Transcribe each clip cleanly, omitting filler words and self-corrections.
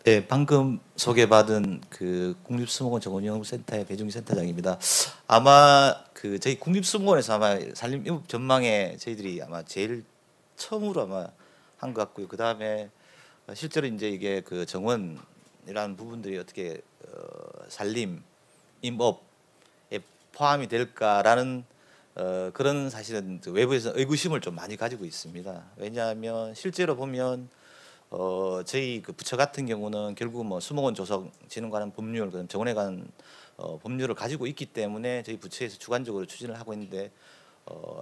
네, 방금 소개받은 그 국립수목원 정원연구센터의 배중기 센터장입니다. 아마 그 저희 국립수목원에서 아마 산림이업 전망에 저희들이 아마 제일 처음으로 아마 한 것 같고요. 그 다음에 실제로 이제 이게 그 정원이라는 부분들이 어떻게 산림, 임업에 포함이 될까라는 그런 사실은 외부에서 의구심을 좀 많이 가지고 있습니다. 왜냐하면 실제로 보면 저희 그 부처 같은 경우는 결국 뭐 수목원 조성 진흥관한 법률, 그다음 정원에 관한 법률을 가지고 있기 때문에 저희 부처에서 주관적으로 추진을 하고 있는데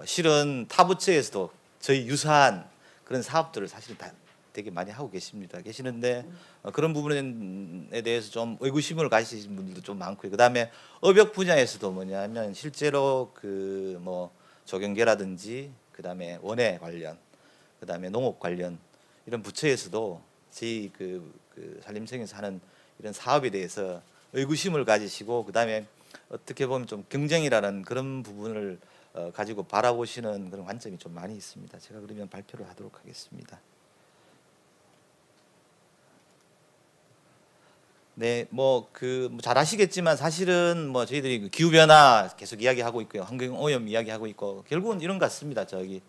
실은 타 부처에서도 저희 유사한 그런 사업들을 사실 다 되게 많이 하고 계시는데 그런 부분에 대해서 좀 의구심을 가지신 분들도 좀 많고요. 그다음에 업역 분야에서도 뭐냐면 실제로 그 뭐 조경계라든지 그다음에 원예 관련, 그다음에 농업 관련 이런 부처에서도 저희 그 산림청에서 하는 이런 사업에 대해서 의구심을 가지시고 그다음에 어떻게 보면 좀 경쟁이라는 그런 부분을 가지고 바라보시는 그런 관점이 좀 많이 있습니다. 제가 그러면 발표를 하도록 하겠습니다. 네, 잘 아시겠지만 사실은 뭐 저희들이 그 기후 변화 계속 이야기하고 있고요, 환경 오염 이야기하고 있고 결국은 이런 것 같습니다. 저기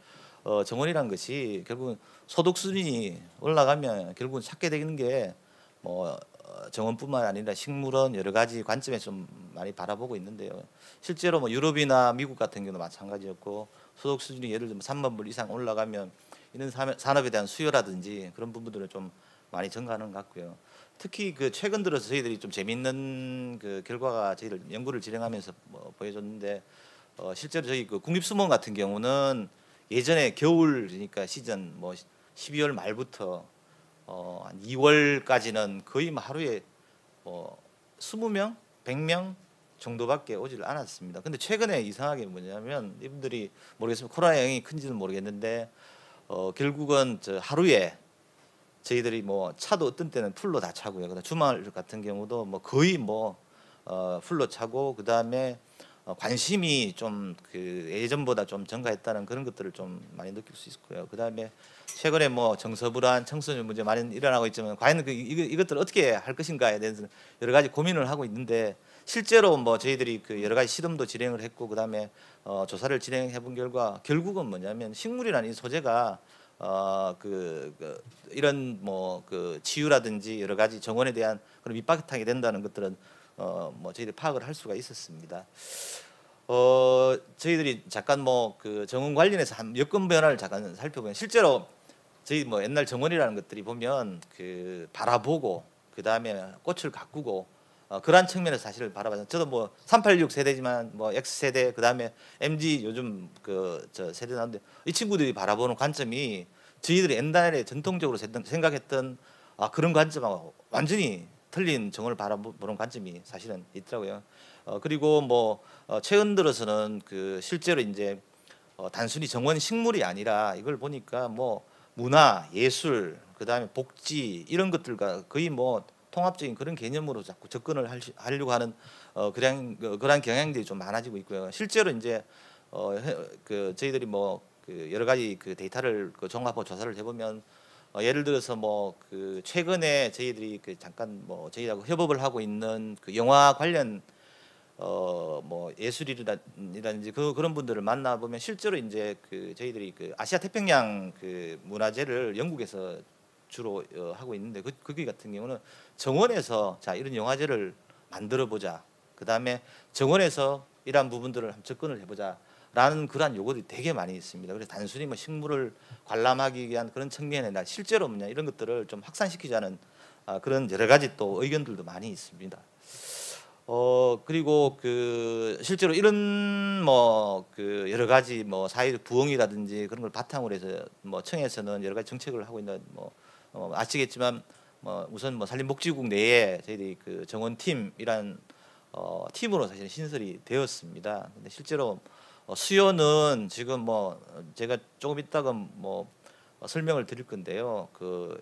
정원이란 것이 결국은 소득 수준이 올라가면 결국은 찾게 되는 게뭐 정원뿐만 아니라 식물원 여러 가지 관점에서 좀 많이 바라보고 있는데요. 실제로 뭐 유럽이나 미국 같은 경우도 마찬가지였고 소득 수준이 예를 들면 3만 불 이상 올라가면 이런 산업에 대한 수요라든지 그런 부분들을 좀 많이 증가하는 것 같고요. 특히 그 최근 들어서 저희들이 좀 재밌는 그 결과가 저희들 연구를 진행하면서 뭐 보여줬는데 실제로 저희 그 국립수목원 같은 경우는 예전에 겨울 그러니까 시즌 뭐 12월 말부터 한 2월까지는 거의 뭐 하루에 뭐 20명, 100명 정도밖에 오지를 않았습니다. 근데 최근에 이상하게 뭐냐면 이분들이 모르겠습니다. 코로나 영향이 큰지는 모르겠는데 결국은 저 하루에 저희들이 뭐 차도 어떤 때는 풀로 다 차고요. 그다음 주말 같은 경우도 뭐 거의 뭐 풀로 차고 그다음에 관심이 좀 그 예전보다 좀 증가했다는 그런 것들을 좀 많이 느낄 수 있고요. 그다음에 최근에 뭐 정서불안, 청소년 문제 많이 일어나고 있지만 과연 이것들을 어떻게 할 것인가에 대해서 여러 가지 고민을 하고 있는데 실제로 뭐 저희들이 그 여러 가지 실험도 진행을 했고 그다음에 조사를 진행해 본 결과 결국은 뭐냐면 식물이라는 이 소재가 이런 뭐 그 치유라든지 여러 가지 정원에 대한 그런 밑바탕이 된다는 것들은 뭐 저희들이 파악을 할 수가 있었습니다. 저희들이 잠깐 뭐 그 정원 관련해서 한 여건 변화를 잠깐 살펴보면 실제로 저희 뭐 옛날 정원이라는 것들이 보면 그 바라보고 그 다음에 꽃을 가꾸고 그러한 측면에서 사실을 바라봐서 저도 뭐 386 세대지만 뭐 X 세대 그 다음에 MZ 요즘 그 저 세대 나는데 이 친구들이 바라보는 관점이 저희들이 옛날에 전통적으로 생각했던 그런 관점하고 완전히 틀린 정원을 바라보는 관점이 사실은 있더라고요. 그리고 뭐 최근 들어서는 그 실제로 이제 단순히 정원 식물이 아니라 이걸 보니까 뭐 문화, 예술, 그다음에 복지 이런 것들과 거의 뭐 통합적인 그런 개념으로 자꾸 접근을 하려고 하는 그러한 경향들이 좀 많아지고 있고요. 실제로 이제 그 저희들이 뭐 그 여러 가지 그 데이터를 그 종합하고 조사를 해보면 예를 들어서 뭐 그 최근에 저희들이 그 잠깐 뭐 저희하고 협업을 하고 있는 그 영화 관련 뭐 예술이라든지 그런 분들을 만나 보면 실제로 이제 그 저희들이 그 아시아 태평양 그 문화제를 영국에서 주로 하고 있는데 거기 같은 경우는 정원에서 자 이런 영화제를 만들어 보자. 그다음에 정원에서 이러한 부분들을 한번 접근을 해보자. 라는 그러한 요구들이 되게 많이 있습니다. 그래서 단순히 뭐 식물을 관람하기 위한 그런 측면이 아니라 실제로 뭐냐 이런 것들을 좀 확산시키자는 그런 여러 가지 또 의견들도 많이 있습니다. 그리고 그 실제로 이런 뭐 그 여러 가지 뭐 사회적 부흥이라든지 그런 걸 바탕으로 해서 뭐 청에서는 여러 가지 정책을 하고 있는 뭐 아시겠지만 뭐 우선 뭐 산림복지국 내에 저희들이 그 정원팀이란 팀으로 사실 신설이 되었습니다. 근데 실제로 수요는 지금 뭐 제가 조금 이따가 뭐 설명을 드릴 건데요. 그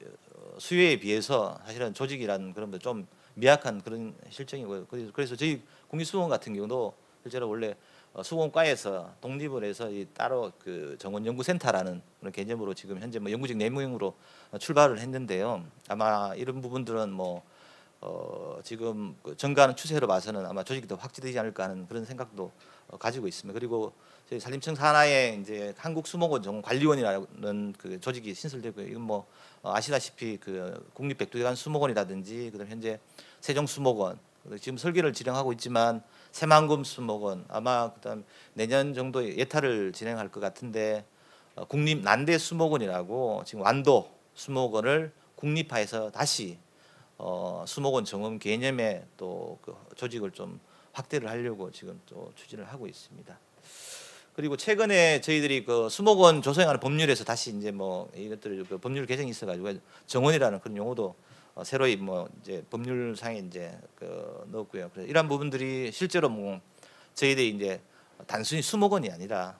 수요에 비해서 사실은 조직이라는 그런 좀 미약한 그런 실정이고요. 그래서 저희 국립수목원 같은 경우도 실제로 원래 수공과에서 독립을 해서 이 따로 그 정원연구센터라는 그런 개념으로 지금 현재 뭐 연구직 내무형으로 출발을 했는데요. 아마 이런 부분들은 뭐 지금 그 증가하는 추세로 봐서는 아마 조직이 더 확대되지 않을까 하는 그런 생각도 가지고 있습니다. 그리고 저희 산림청 산하에 이제 한국수목원 정원관리원이라는 그 조직이 신설되고요. 이건 뭐 아시다시피 그 국립백두대간 수목원이라든지 그다음 현재 세종수목원 지금 설계를 진행하고 있지만 새만금 수목원 아마 그다음 내년 정도에 예타를 진행할 것 같은데 국립 난대 수목원이라고 지금 완도 수목원을 국립화해서 다시 수목원 정원 개념의 또그 조직을 좀 확대를 하려고 지금 또 추진을 하고 있습니다. 그리고 최근에 저희들이 그 수목원 조성하는 법률에서 다시 이제 뭐 이것들 그 법률 개정이 있어가지고 정원이라는 그런 용어도 새로이 뭐 이제 법률상에 이제 그 넣었고요. 그래서 이런 부분들이 실제로 뭐 저희들이 이제 단순히 수목원이 아니라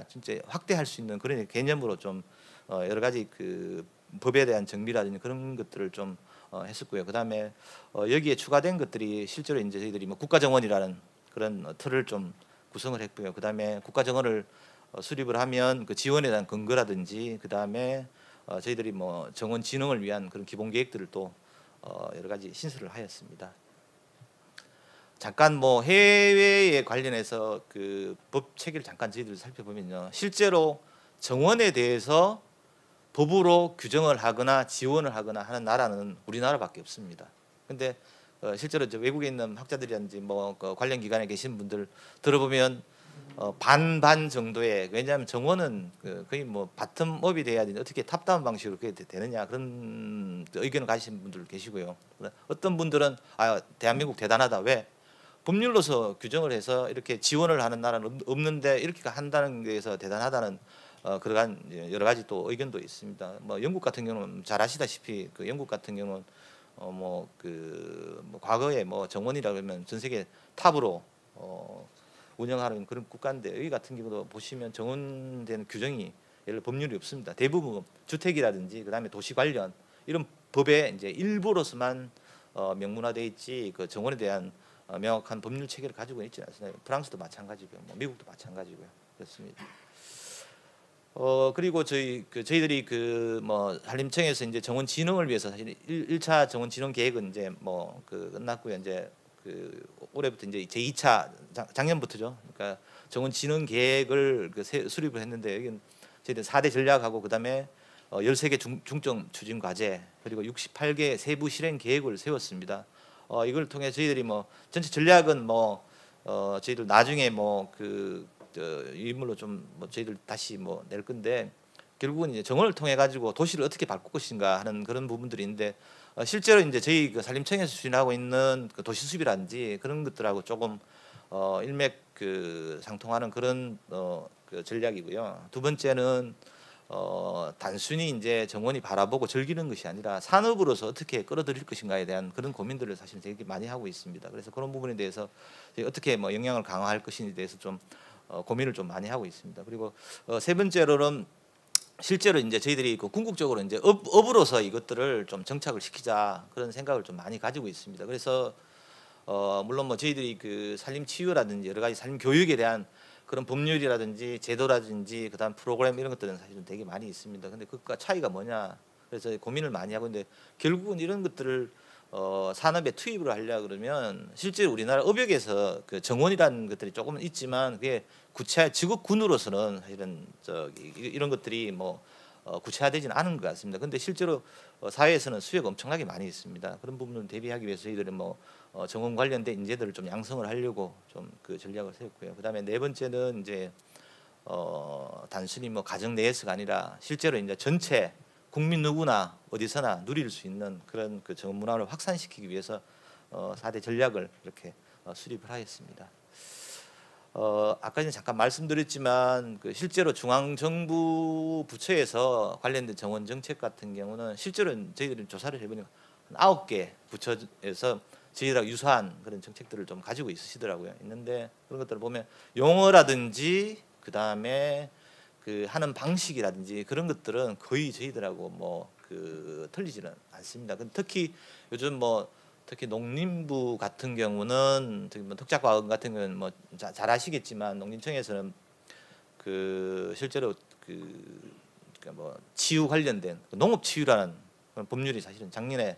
진짜 확대할 수 있는 그런 개념으로 좀 여러 가지 그 법에 대한 정비라든지 그런 것들을 좀 했었고요. 그다음에 여기에 추가된 것들이 실제로 이제 저희들이 뭐 국가정원이라는 그런 틀을 좀 구성을 했고요. 그다음에 국가정원을 수립을 하면 그 지원에 대한 근거라든지 그다음에 저희들이 뭐 정원 진흥을 위한 그런 기본 계획들을 또 여러 가지 신설을 하였습니다. 잠깐 뭐 해외에 관련해서 그 법 체계를 잠깐 저희들 살펴보면요. 실제로 정원에 대해서 법으로 규정을 하거나 지원을 하거나 하는 나라는 우리나라밖에 없습니다. 근데 실제로 이제 외국에 있는 학자들이라든지 뭐 관련 기관에 계신 분들 들어보면 반반 정도의 왜냐하면 정원은 거의 뭐 바텀업이 돼야 되는데 어떻게 탑다운 방식으로 그게 되느냐 그런 의견을 가지신 분들 계시고요. 어떤 분들은 대한민국 대단하다 왜 법률로서 규정을 해서 이렇게 지원을 하는 나라는 없는데 이렇게 한다는 데에서 대단하다는 그러한 여러 가지 또 의견도 있습니다. 뭐 영국 같은 경우는 잘 아시다시피 그 영국 같은 경우는 뭐 과거에 뭐 정원이라 그러면 전 세계 탑으로 운영하는 그런 국가인데 여기 같은 경우도 보시면 정원되는 규정이 예를 법률이 없습니다. 대부분 주택이라든지 그다음에 도시 관련 이런 법의 이제 일부로서만 명문화돼 있지 그 정원에 대한 명확한 법률 체계를 가지고 있지 않습니다. 프랑스도 마찬가지고요, 뭐 미국도 마찬가지고요. 그렇습니다. 그리고 저희들이 그 뭐 산림청에서 이제 정원 진흥을 위해서 사실 1차 정원 진흥 계획은 이제 뭐 끝났고요. 이제 그 올해부터 이제 제2차 작년부터죠. 그러니까 정원 진흥 계획을 수립을 했는데 여기는 저희들 4대 전략하고 그다음에 13개 중점 추진 과제 그리고 68개 세부 실행 계획을 세웠습니다. 이걸 통해 저희들이 뭐 전체 전략은 뭐 저희들 나중에 뭐 인물로 좀 뭐 저희들 다시 뭐 낼 건데 결국은 이제 정원을 통해 가지고 도시를 어떻게 바꿀 것인가 하는 그런 부분들이 있는데 실제로 이제 저희 그 산림청에서 추진하고 있는 그 도시 수비라든지 그런 것들하고 조금 일맥 상통하는 그런 그 전략이고요. 두 번째는 단순히 이제 정원이 바라보고 즐기는 것이 아니라 산업으로서 어떻게 끌어들일 것인가에 대한 그런 고민들을 사실 되게 많이 하고 있습니다. 그래서 그런 부분에 대해서 어떻게 뭐 영향을 강화할 것인지에 대해서 좀 고민을 좀 많이 하고 있습니다. 그리고 세 번째로는 실제로 이제 저희들이 그 궁극적으로 이제 업으로서 이것들을 좀 정착을 시키자 그런 생각을 좀 많이 가지고 있습니다. 그래서 물론 뭐 저희들이 그 산림 치유라든지 여러 가지 산림 교육에 대한 그런 법률이라든지 제도라든지 그다음 프로그램 이런 것들은 사실은 되게 많이 있습니다. 근데 그것과 차이가 뭐냐? 그래서 고민을 많이 하고 있는데 결국은 이런 것들을 산업에 투입을 하려 그러면 실제 우리나라 업역에서 그 정원이라는 것들이 조금은 있지만 그게 구체 직업군으로서는 사실은 이런 것들이 뭐 구체화되지는 않은 것 같습니다. 근데 실제로 사회에서는 수요가 엄청나게 많이 있습니다. 그런 부분을 대비하기 위해서 저희들은 뭐 정원 관련된 인재들을 좀 양성을 하려고 좀 그 전략을 세웠고요. 그다음에 네 번째는 이제 단순히 뭐 가정 내에서가 아니라 실제로 이제 전체 국민 누구나 어디서나 누릴 수 있는 그런 그 정원 문화를 확산시키기 위해서 4대 전략을 이렇게 수립을 하였습니다. 아까 전에 잠깐 말씀드렸지만 그 실제로 중앙정부 부처에서 관련된 정원 정책 같은 경우는 실제로 저희들이 조사를 해보니까 9개 부처에서 저희들하고 유사한 그런 정책들을 좀 가지고 있으시더라고요. 있는데 그런 것들을 보면 용어라든지 그 다음에 그 하는 방식이라든지 그런 것들은 거의 저희들하고 뭐 틀리지는 않습니다. 특히 요즘 뭐 특히 농림부 같은 경우는 특히 뭐 특작과학 같은 경우는 뭐 잘 아시겠지만 농림청에서는 그 실제로 그러니까 뭐 치유 관련된 농업 치유라는 그런 법률이 사실은 작년에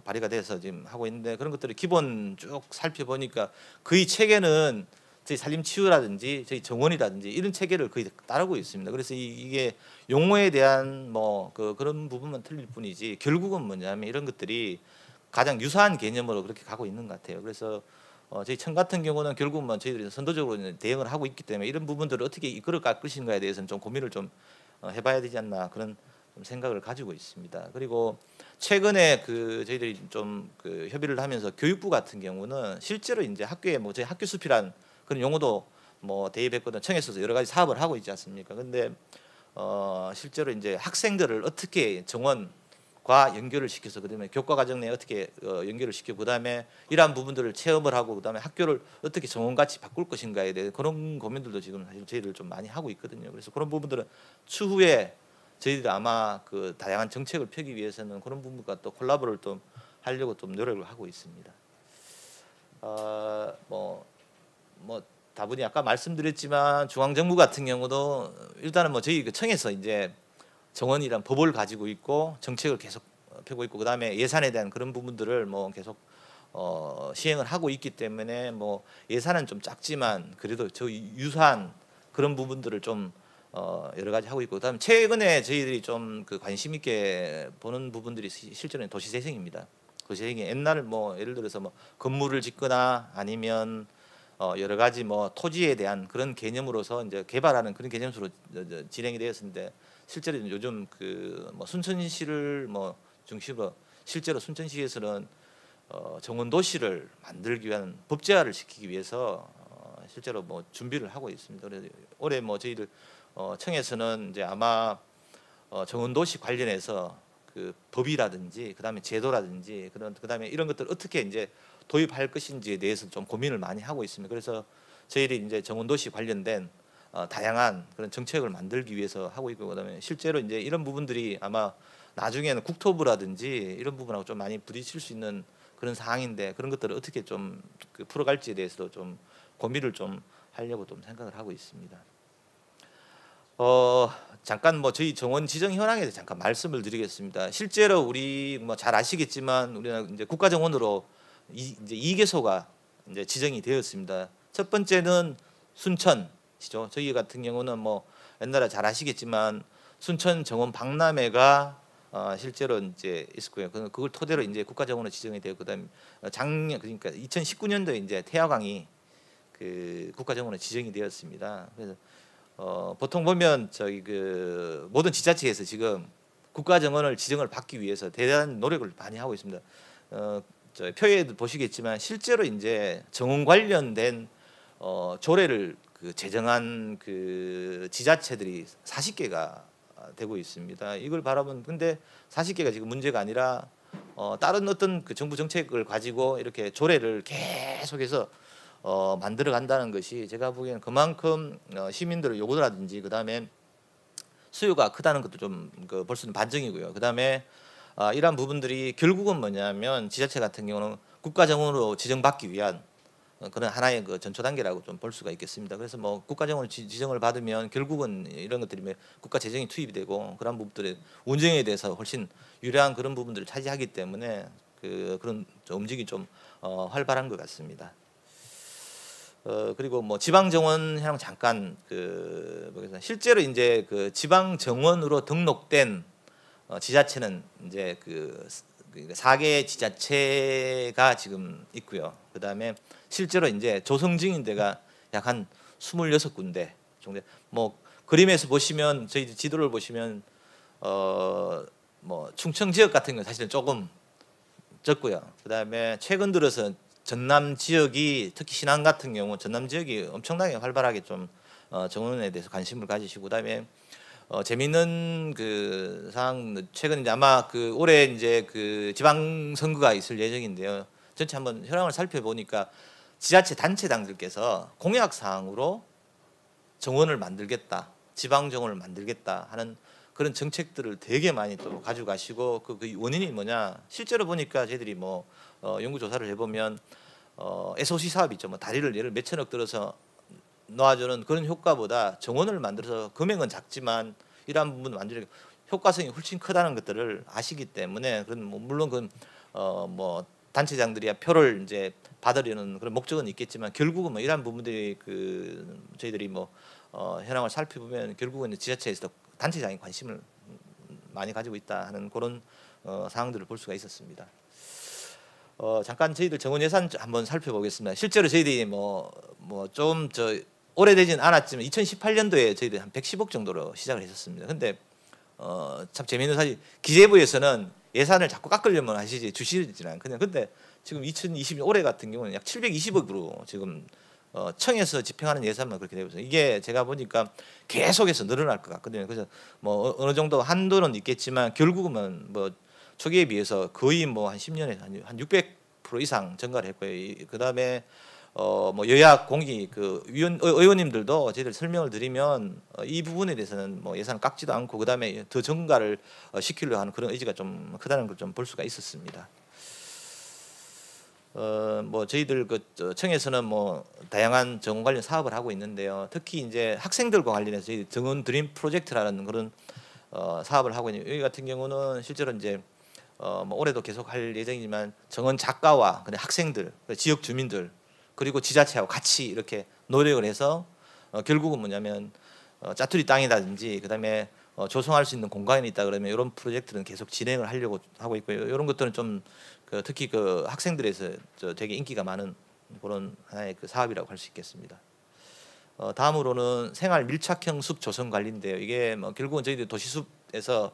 발의가 돼서 지금 하고 있는데 그런 것들을 기본 쭉 살펴보니까 거의 체계는 저희 산림치유라든지 저희 정원이라든지 이런 체계를 거의 따르고 있습니다. 그래서 이게 용어에 대한 뭐 그런 부분만 틀릴 뿐이지 결국은 뭐냐면 이런 것들이 가장 유사한 개념으로 그렇게 가고 있는 것 같아요. 그래서 저희 청 같은 경우는 결국은 뭐 저희들이 선도적으로 대응을 하고 있기 때문에 이런 부분들을 어떻게 이끌어 갈 것인가에 대해서는 좀 고민을 좀 해봐야 되지 않나 그런 좀 생각을 가지고 있습니다. 그리고 최근에 저희들이 좀 협의를 하면서 교육부 같은 경우는 실제로 이제 학교에 뭐 저희 학교 숲이란 그런 용어도 뭐 대입했거든. 청에서 여러 가지 사업을 하고 있지 않습니까? 근데 실제로 이제 학생들을 어떻게 정원과 연결을 시켜서 그다음에 교과 과정 내에 어떻게 연결을 시키고 그다음에 이러한 부분들을 체험을 하고 그다음에 학교를 어떻게 정원같이 바꿀 것인가에 대해 그런 고민들도 지금 사실 저희들 좀 많이 하고 있거든요. 그래서 그런 부분들은 추후에 저희들이 아마 다양한 정책을 펴기 위해서는 그런 부분과 또 콜라보를 좀 하려고 좀 노력을 하고 있습니다. 뭐 다분히 아까 말씀드렸지만 중앙정부 같은 경우도 일단은 뭐 저희 청에서 이제 정원이란 법을 가지고 있고 정책을 계속 펴고 있고 그다음에 예산에 대한 그런 부분들을 뭐 계속 시행을 하고 있기 때문에 뭐 예산은 좀 작지만 그래도 저 유사한 그런 부분들을 좀 여러 가지 하고 있고 그다음에 최근에 저희들이 좀 관심 있게 보는 부분들이 실제로는 도시재생입니다. 도시재생이 옛날 뭐 예를 들어서 뭐 건물을 짓거나 아니면 여러 가지 뭐 토지에 대한 그런 개념으로서 이제 개발하는 그런 개념으로 진행이 되었는데 실제로 요즘 뭐 순천시를 뭐 중심으로 실제로 순천시에서는 정원 도시를 만들기 위한 법제화를 시키기 위해서 실제로 뭐 준비를 하고 있습니다. 그래서 올해 뭐 저희들 청에서는 이제 아마 정원 도시 관련해서 법이라든지 그다음에 제도라든지 그다음에 이런 것들 어떻게 이제 도입할 것인지에 대해서 좀 고민을 많이 하고 있습니다. 그래서 저희들이 이제 정원 도시 관련된 다양한 그런 정책을 만들기 위해서 하고 있고 그다음에 실제로 이제 이런 부분들이 아마 나중에는 국토부라든지 이런 부분하고 좀 많이 부딪힐 수 있는 그런 사항인데 그런 것들을 어떻게 좀 풀어갈지에 대해서도 좀 고민을 좀 하려고 좀 생각을 하고 있습니다. 잠깐 뭐 저희 정원 지정 현황에 대해서 잠깐 말씀을 드리겠습니다. 실제로 우리 뭐 잘 아시겠지만 우리는 이제 국가정원으로 이제 2개소가 이제 지정이 되었습니다. 첫 번째는 순천시죠. 저희 같은 경우는 뭐 옛날에 잘 아시겠지만 순천 정원 박람회가 실제로 이제 있었고요. 그걸 토대로 이제 국가정원으로 지정이 되고 그다음 작년 그러니까 2019년도에 이제 태화강이 국가정원으로 지정이 되었습니다. 그래서 보통 보면 저희 모든 지자체에서 지금 국가정원을 지정을 받기 위해서 대단한 노력을 많이 하고 있습니다. 저 표에도 보시겠지만 실제로 이제 정원 관련된 조례를 제정한 지자체들이 40개가 되고 있습니다. 이걸 바라본 근데 40개가 지금 문제가 아니라 다른 어떤 정부 정책을 가지고 이렇게 조례를 계속해서 만들어 간다는 것이 제가 보기에는 그만큼 시민들의 요구라든지 그다음에 수요가 크다는 것도 좀 볼 수 있는 반증이고요. 그다음에 이러한 부분들이 결국은 뭐냐면 지자체 같은 경우는 국가정원으로 지정받기 위한 그런 하나의 전초 단계라고 좀 볼 수가 있겠습니다. 그래서 뭐 국가정원을 지정을 받으면 결국은 이런 것들이 국가 재정이 투입이 되고 그런 부분들의 운영에 대해서 훨씬 유리한 그런 부분들을 차지하기 때문에 그런 움직임이 좀 활발한 것 같습니다. 그리고 뭐 지방 정원 현황 잠깐 실제로 이제 지방 정원으로 등록된 지자체는 이제 4개 지자체가 지금 있고요. 그다음에 실제로 이제 조성 중인 데가 약 한 26군데 정도. 뭐 그림에서 보시면 저희 지도를 보시면 뭐 충청 지역 같은 경우 사실은 조금 적고요. 그다음에 최근 들어서 전남 지역이 특히 신안 같은 경우 전남 지역이 엄청나게 활발하게 좀 정원에 대해서 관심을 가지시고 그다음에 재미있는 사항 최근 이제 아마 올해 이제 지방 선거가 있을 예정인데요. 전체 한번 현황을 살펴보니까 지자체 단체장들께서 공약 사항으로 정원을 만들겠다, 지방 정원을 만들겠다 하는 그런 정책들을 되게 많이 또 가지고 가시고 그 원인이 뭐냐? 실제로 보니까 저희들이 뭐 연구 조사를 해보면 SOC 사업 있죠. 뭐 다리를 예를 몇천억 들어서 놓아주는 그런 효과보다 정원을 만들어서 금액은 작지만 이러한 부분 만들기 효과성이 훨씬 크다는 것들을 아시기 때문에 그런 뭐 물론 그뭐 단체장들이야 표를 이제 받으려는 그런 목적은 있겠지만 결국은 뭐 이러한 부분들이 그 저희들이 뭐 현황을 살펴보면 결국은 지자체에서도 단체장이 관심을 많이 가지고 있다 하는 그런 사항들을 볼 수가 있었습니다. 잠깐 저희들 정원 예산 한번 살펴보겠습니다. 실제로 저희들이 뭐 좀 오래되진 않았지만 2018년도에 저희들 한 110억 정도로 시작을 했었습니다. 근데 참 재미있는 사실 기재부에서는 예산을 자꾸 깎으려면 하시지 주시지는 않거든요. 근데 지금 2020년 올해 같은 경우는 약 720억으로 지금 청에서 집행하는 예산만 그렇게 되고 있어요. 이게 제가 보니까 계속해서 늘어날 것 같거든요. 그래서 뭐 어느 정도 한도는 있겠지만 결국은 뭐 초기에 비해서 거의 뭐 한 10년에 한 600% 이상 증가를 했고요. 그다음에 뭐 여야 공기 그 의원님들도 저희들 설명을 드리면 이 부분에 대해서는 뭐 예산을 깎지도 않고 그다음에 더 증가를 시키려고 하는 그런 의지가 좀 크다는 걸 좀 볼 수가 있었습니다. 뭐 저희들 그 청에서는 뭐 다양한 정원 관련 사업을 하고 있는데요. 특히 이제 학생들과 관련해서 저희 정원 드림 프로젝트라는 그런 사업을 하고 있는 여기 같은 경우는 실제로 이제 뭐 올해도 계속 할 예정이지만 정원 작가와 그다음에 학생들, 지역 주민들 그리고 지자체하고 같이 이렇게 노력을 해서 결국은 뭐냐면 짜투리 땅이라든지 그다음에 조성할 수 있는 공간이 있다 그러면 이런 프로젝트는 계속 진행을 하려고 하고 있고요. 이런 것들은 좀 특히 그 학생들에서 되게 인기가 많은 그런 하나의 그 사업이라고 할 수 있겠습니다. 다음으로는 생활 밀착형 숲 조성 관리인데요. 이게 뭐 결국은 저희들 도시숲에서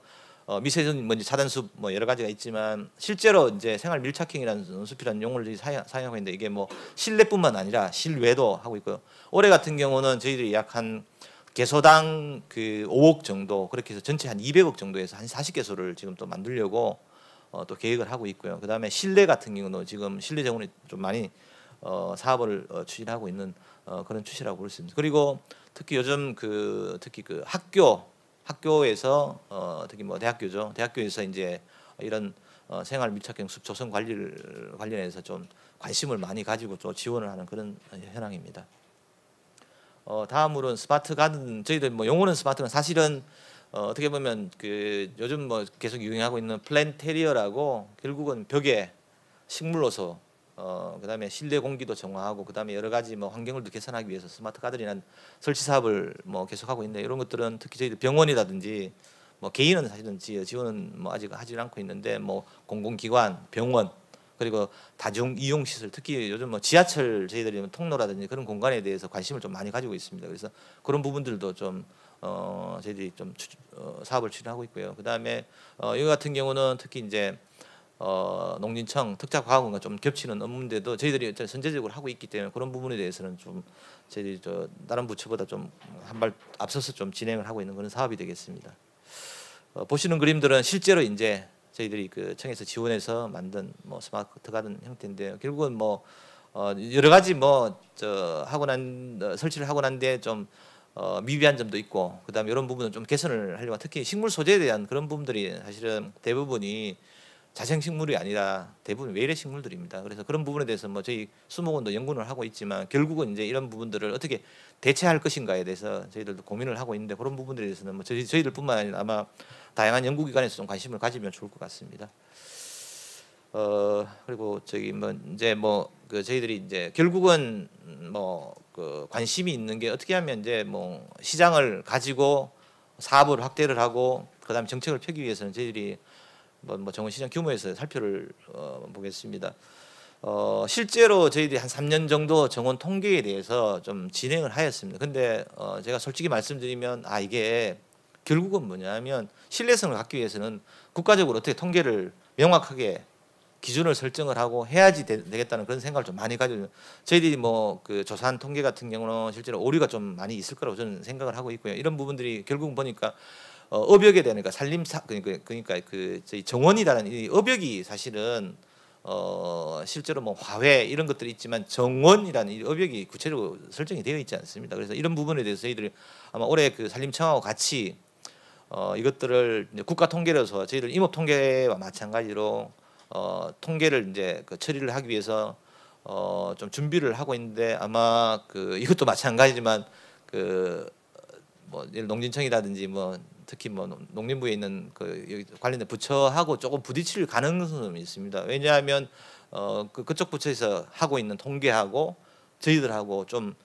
미세전 먼지 차단숲 뭐 여러 가지가 있지만 실제로 이제 생활 밀착형이라는 숲이라는 용어를 사용하고 있는데 이게 뭐 실내뿐만 아니라 실외도 하고 있고요. 올해 같은 경우는 저희들이 약 한 개소당 그 5억 정도 그렇게 해서 전체 한 200억 정도에서 한 40개소를 지금 또 만들려고 또 계획을 하고 있고요. 그다음에 실내 같은 경우는 지금 실내 정원이 좀 많이 사업을 추진하고 있는 그런 추세라고 볼 수 있습니다. 그리고 특히 요즘 특히 그 학교에서 특히 뭐 대학교죠. 대학교에서 이제 이런 생활 밀착형 숲 조성 관리를 관련해서 좀 관심을 많이 가지고 또 지원을 하는 그런 현황입니다. 다음으로는 스마트 가든 저희들 뭐 용어는 스마트는 사실은 어떻게 보면 그 요즘 뭐 계속 유행하고 있는 플랜테리어라고 결국은 벽에 식물로서 그다음에 실내 공기도 정화하고 그다음에 여러 가지 뭐 환경을 개선하기 위해서 스마트 가든이라는 설치 사업을 뭐 계속하고 있는데 이런 것들은 특히 저희들 병원이라든지 뭐 개인은 사실은 지원은 뭐 아직 하지 않고 있는데 뭐 공공기관, 병원 그리고 다중 이용 시설 특히 요즘 뭐 지하철 저희들이 통로라든지 그런 공간에 대해서 관심을 좀 많이 가지고 있습니다. 그래서 그런 부분들도 좀 저희들이 좀 사업을 추진하고 있고요. 그다음에 여기 같은 경우는 특히 이제 농진청 특작과학원과 좀 겹치는 업무인데도 저희들이 선제적으로 하고 있기 때문에 그런 부분에 대해서는 좀 저희들이 다른 부처보다 좀 한 발 앞서서 좀 진행을 하고 있는 그런 사업이 되겠습니다. 보시는 그림들은 실제로 이제 저희들이 그 청에서 지원해서 만든 뭐 스마트 가든 형태인데요. 결국은 뭐 여러 가지 뭐 설치를 하고 난 뒤에 좀 미비한 점도 있고 그다음에 이런 부분은 좀 개선을 하려고 특히 식물 소재에 대한 그런 부분들이 사실은 대부분이 자생식물이 아니라 대부분 외래 식물들입니다. 그래서 그런 부분에 대해서 뭐 저희 수목원도 연구를 하고 있지만 결국은 이제 이런 부분들을 어떻게 대체할 것인가에 대해서 저희들도 고민을 하고 있는데 그런 부분들에 대해서는 뭐 저희들뿐만 아니라 아마 다양한 연구기관에서 좀 관심을 가지면 좋을 것 같습니다. 그리고 저기 뭐 이제 그 저희들이 이제 결국은 뭐 그 관심이 있는 게 어떻게 하면 이제 뭐 시장을 가지고 사업을 확대를 하고 그다음에 정책을 펴기 위해서는 저희들이 뭐 정원 시장 규모에서 살펴를 보겠습니다. 실제로 저희들이 한 3년 정도 정원 통계에 대해서 좀 진행을 하였습니다. 근데 제가 솔직히 말씀드리면 이게 결국은 뭐냐면 신뢰성을 갖기 위해서는 국가적으로 어떻게 통계를 명확하게 기준을 설정을 하고 해야지 되겠다는 그런 생각을 좀 많이 가지고 저희들이 뭐 그 조사한 통계 같은 경우는 실제로 오류가 좀 많이 있을 거라고 저는 생각을 하고 있고요. 이런 부분들이 결국 보니까 업역에 대한 그러니까 그 저희 정원이라는 이 업역이 사실은 실제로 뭐 화훼 이런 것들이 있지만 정원이라는 이 업역이 구체적으로 설정이 되어 있지 않습니다. 그래서 이런 부분에 대해서 저희들이 아마 올해 그 산림청하고 같이 이것들을 이제 국가 통계로서 저희들 임업 통계와 마찬가지로 통계를 이제 그 처리를 하기 위해서 좀 준비를 하고 있는데 아마 그 이것도 마찬가지지만 그 뭐 농진청이라든지 뭐 특히 뭐 농림부에 있는 그 여기 관련된 부처하고 조금 부딪힐 가능성이 있습니다. 왜냐하면 그쪽 부처에서 하고 있는 통계하고 저희들하고 좀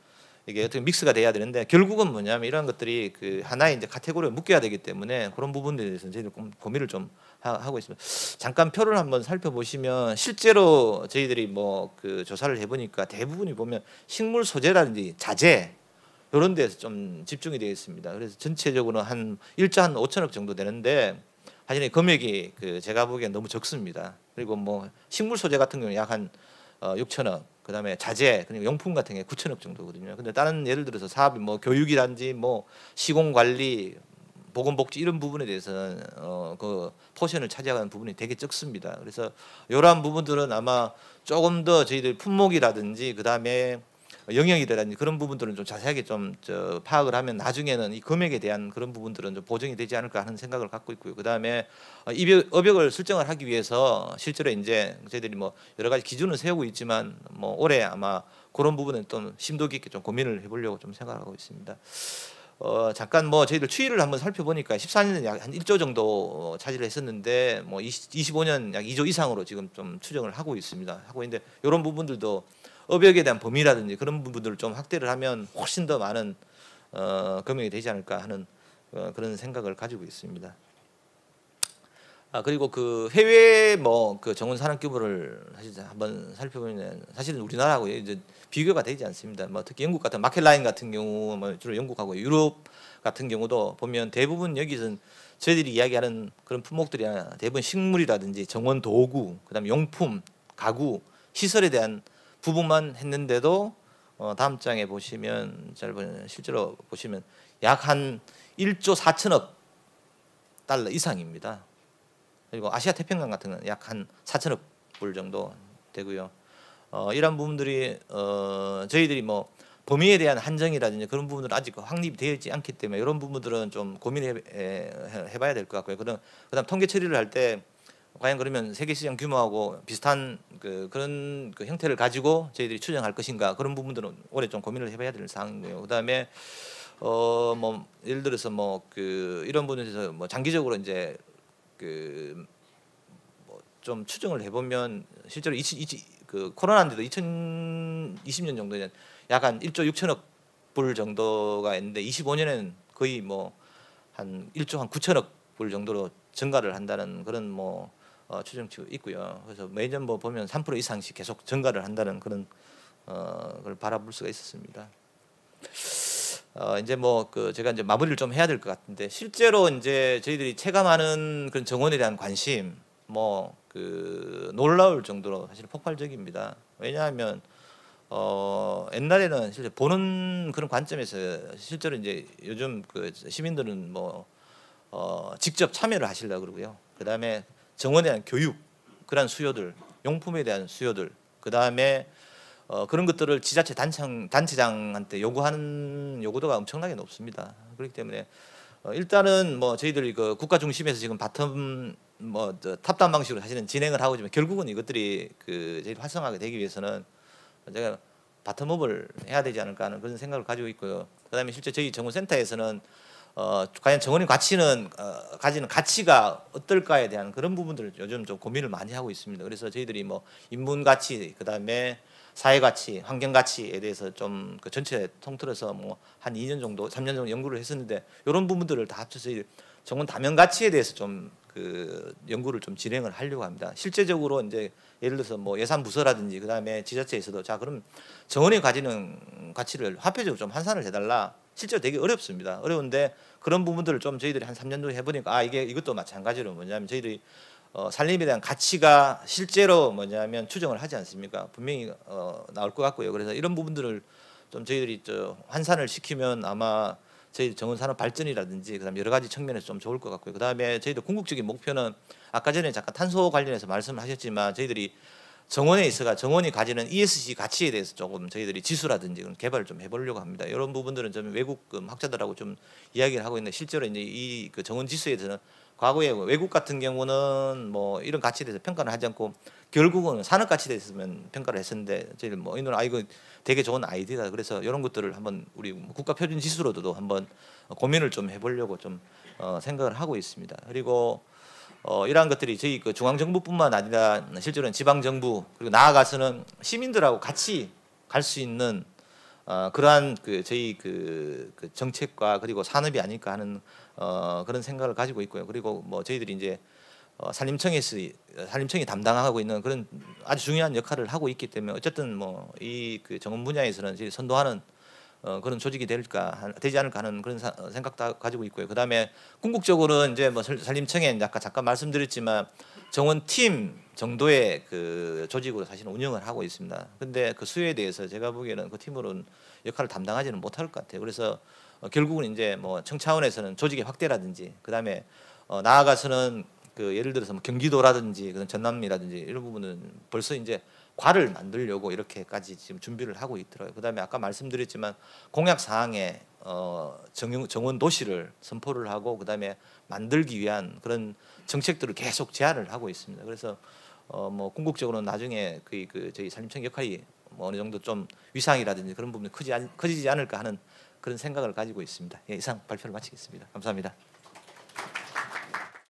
이게 어떻게 믹스가 돼야 되는데 결국은 뭐냐면 이런 것들이 그 하나의 이제 카테고리에 묶여야 되기 때문에 그런 부분들에 대해서 저희들 고민을 좀 하고 있습니다. 잠깐 표를 한번 살펴보시면 실제로 저희들이 뭐 그 조사를 해보니까 대부분이 보면 식물 소재라든지 자재 이런 데서 좀 집중이 되어 있습니다. 그래서 전체적으로 한 1조 한 5천억 정도 되는데 사실 금액이 그 제가 보기엔 너무 적습니다. 그리고 뭐 식물 소재 같은 경우는 약 한 6천억, 그다음에 자재 그리고 용품 같은 게 9천억 정도거든요. 근데 다른 예를 들어서 사업이 뭐 교육이란지 뭐 시공 관리, 보건복지 이런 부분에 대해서는 그 포션을 차지하는 부분이 되게 적습니다. 그래서 이러한 부분들은 아마 조금 더 저희들 품목이라든지 그다음에 영역이라든지 그런 부분들은 좀 자세하게 좀 파악을 하면 나중에는 이 금액에 대한 그런 부분들은 좀 보정이 되지 않을까 하는 생각을 갖고 있고요. 그다음에 업역을 설정을 하기 위해서 실제로 이제 저희들이 뭐 여러 가지 기준을 세우고 있지만 뭐 올해 아마 그런 부분은 좀 심도 깊게 좀 고민을 해보려고 좀 생각하고 있습니다. 잠깐 뭐 저희들 추이를 한번 살펴보니까 14년은 약 한 1조 정도 차지를 했었는데 뭐 25년 약 2조 이상으로 지금 좀 추정을 하고 있습니다. 하고 있는데 이런 부분들도 업역에 대한 범위라든지 그런 부분들을 좀 확대를 하면 훨씬 더 많은 금액이 되지 않을까 하는 그런 생각을 가지고 있습니다. 그리고 그 해외 뭐 그 정원 산업 규모를 사실 한번 살펴보면 사실은 우리나라하고 이제 비교가 되지 않습니다. 뭐 특히 영국 같은 마켓라인 같은 경우 뭐 주로 영국하고 유럽 같은 경우도 보면 대부분 여기서는 저희들이 이야기하는 그런 품목들이 대부분 식물이라든지 정원 도구, 그다음에 용품, 가구, 시설에 대한 부분만 했는데도 다음 장에 보시면 잘 보면 실제로 보시면 약 한 1조 4천억 달러 이상입니다. 그리고 아시아 태평양 같은 건 약 한 4천억 불 정도 되고요. 이런 부분들이 저희들이 뭐 범위에 대한 한정이라든지 그런 부분들은 아직 확립이 되지 않기 때문에 이런 부분들은 좀 고민해봐야 될 것 같고요. 그다음 통계 처리를 할 때 과연 그러면 세계 시장 규모하고 비슷한 그런 형태를 가지고 저희들이 추정할 것인가 그런 부분들은 올해 좀 고민을 해봐야 될 사항이고요. 그다음에 뭐 예를 들어서 뭐 이런 부분에서 뭐 장기적으로 이제 뭐 좀 추정을 해보면 실제로 코로나인데도 2020년 정도에 약 한 1조 6천억 불 정도가 있는데 25년에는 거의 뭐 한 1조 한 9천억 불 정도로 증가를 한다는 그런 뭐 추정치고 있고요. 그래서 매년 뭐 보면 3% 이상씩 계속 증가를 한다는 그런 걸 바라볼 수가 있었습니다. 이제 뭐 제가 이제 마무리를 좀 해야 될 것 같은데 실제로 이제 저희들이 체감하는 그런 정원에 대한 관심 뭐 놀라울 정도로 사실 폭발적입니다. 왜냐하면 옛날에는 실제 보는 그런 관점에서 실제로 이제 요즘 시민들은 뭐 직접 참여를 하시려고 그러고요. 그다음에 정원에 대한 교육, 그런 수요들, 용품에 대한 수요들, 그다음에 그런 것들을 지자체 단체장한테 요구하는 요구도가 엄청나게 높습니다. 그렇기 때문에 일단은 뭐 저희들이 국가 중심에서 지금 바텀 뭐 탑다운 방식으로 사실은 진행을 하고 있지만 결국은 이것들이 저희 활성화가 되기 위해서는 제가 바텀업을 해야 되지 않을까 하는 그런 생각을 가지고 있고요. 그다음에 실제 저희 정원센터에서는 과연 정원의 가치는 가지는 가치가 어떨까에 대한 그런 부분들을 요즘 좀 고민을 많이 하고 있습니다. 그래서 저희들이 뭐 인문 가치, 그다음에 사회 가치, 환경 가치에 대해서 좀 전체 통틀어서 뭐 한 2년 정도, 3년 정도 연구를 했었는데 이런 부분들을 다 합쳐서 정원 다면 가치에 대해서 좀 연구를 좀 진행을 하려고 합니다. 실제적으로 이제 예를 들어서 뭐 예산 부서라든지 그다음에 지자체에서도 자 그럼 정원이 가지는 가치를 화폐적으로 좀 환산을 해달라. 실제로 되게 어렵습니다. 어려운데 그런 부분들을 좀 저희들이 한 3년 정도 해보니까 이것도 마찬가지로 뭐냐면 저희들이 산림에 대한 가치가 실제로 뭐냐면 추정을 하지 않습니까? 분명히 나올 것 같고요. 그래서 이런 부분들을 좀 저희들이 환산을 시키면 아마 저희 정원 산업 발전이라든지 그다음 여러 가지 측면에서 좀 좋을 것 같고요. 그다음에 저희도 궁극적인 목표는 아까 전에 잠깐 탄소 관련해서 말씀을 하셨지만 저희들이 정원에 있어가 정원이 가지는 ESG 가치에 대해서 조금 저희들이 지수라든지 그런 개발을 좀 해보려고 합니다. 이런 부분들은 좀 외국 학자들하고 좀 이야기를 하고 있는데 실제로 이제 이 그 정원 지수에 대해서는 과거에 외국 같은 경우는 뭐 이런 가치에 대해서 평가를 하지 않고 결국은 산업 가치에 대해서만 평가를 했었는데 저희는 뭐 이놈 이거 되게 좋은 아이디어다. 그래서 이런 것들을 한번 우리 국가 표준 지수로도 한번 고민을 좀 해보려고 좀 생각을 하고 있습니다. 그리고 이러한 것들이 저희 그 중앙 정부뿐만 아니라 실제로는 지방 정부 그리고 나아가서는 시민들하고 같이 갈 수 있는 그러한 그 저희 그 정책과 그리고 산업이 아닐까 하는 그런 생각을 가지고 있고요. 그리고 뭐 저희들이 이제 산림청이 담당하고 있는 그런 아주 중요한 역할을 하고 있기 때문에 어쨌든 뭐 이 그 정원 분야에서는 저희 선도하는 그런 조직이 되지 않을까 하는 그런 생각도 가지고 있고요. 그다음에 궁극적으로는 이제 뭐 산림청에 아까 잠깐 말씀드렸지만 정원팀 정도의 그 조직으로 사실은 운영을 하고 있습니다. 근데 그 수요에 대해서 제가 보기에는 그 팀으로는 역할을 담당하지는 못할 것 같아요. 그래서 결국은 이제 뭐 청 차원에서는 조직의 확대라든지 그다음에 나아가서는 그 예를 들어서 뭐 경기도라든지 그런 전남이라든지 이런 부분은 벌써 이제 과를 만들려고 이렇게까지 지금 준비를 하고 있더라고요. 그다음에 아까 말씀드렸지만 공약 사항에 정원 도시를 선포를 하고 그다음에 만들기 위한 그런 정책들을 계속 제안을 하고 있습니다. 그래서 뭐 궁극적으로는 나중에 그 저희 산림청 역할이 뭐 어느 정도 좀 위상이라든지 그런 부분이 커지지 않을까 하는 그런 생각을 가지고 있습니다. 예, 이상 발표를 마치겠습니다. 감사합니다.